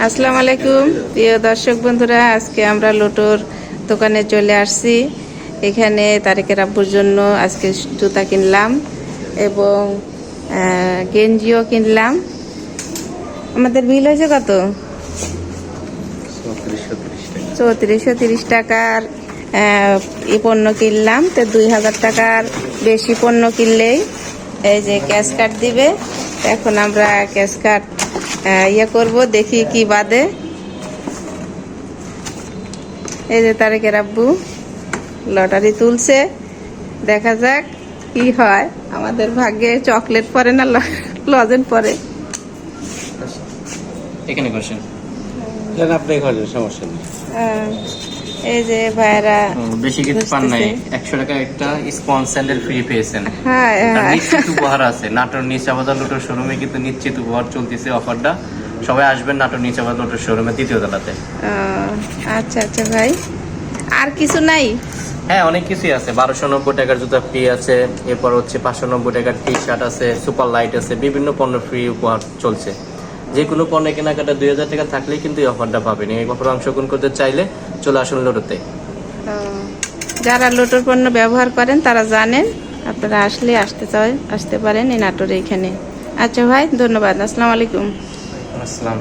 আসসালামু আলাইকুম প্রিয় দর্শক বন্ধুরা, আজকে আমরা লোটোর দোকানে চলে আসছি। এখানে তারেকের আব্বুর জন্য আজকে জুতা কিনলাম এবং গেঞ্জিও কিনলাম। আমাদের বিল হয়েছে কত? 3430 টাকার এই পণ্য কিনলাম। তো 2000 টাকার বেশি পণ্য কিনলেই এই যে ক্যাশ কার্ড দিবে। এখন আমরা ক্যাশ কার্ড করব, দেখি কি বাদে। এই যে তারেকের আব্বু লটারি তুলছে, দেখা যাক কি হয়। আমাদের ভাগ্যে চকলেট পরে না লজেন পরে। এখানে বসেন, আপনি খাওয়ার সমস্যা নেই। এই যে ভাইরা বেশি কিছু পান নাই, 100 টাকা একটা স্পঞ্জ স্যান্ডেল ফ্রি পেয়েছেন। হ্যাঁ নিশ্চিত উপহার আছে নাটোর নিচাবাজার লোটোর শোরুমে, কিন্তু নিশ্চিত উপহার চলতেছে অফারটা। সবাই আসবেন নাটোর নিচাবাজার লোটোর শোরুমে 3য় তলাতে। আচ্ছা আচ্ছা ভাই, আর কিছু নাই? হ্যাঁ, অনেক কিছুই আছে। 1290 টাকার জুতা ফ্রি আছে, এরপর হচ্ছে 590 টাকার টি শার্ট আছে, সুপার লাইট আছে, বিভিন্ন পণ্য ফ্রি উপহার চলছে। যে কোনো পণ্য কেনাকাটা 2000 টাকা থাকলেই কিন্তু এই অফারটা পাবেন। এই অফারে অংশগ্রহণ করতে চাইলে চলে আসুন লোটোতে। যারা লোটোর পণ্য ব্যবহার করেন তারা জানেন, আপনারা আসতে পারেন এই নাটোরে এখানে। আচ্ছা ভাই, ধন্যবাদ। আসসালামু আলাইকুম। আসসালাম।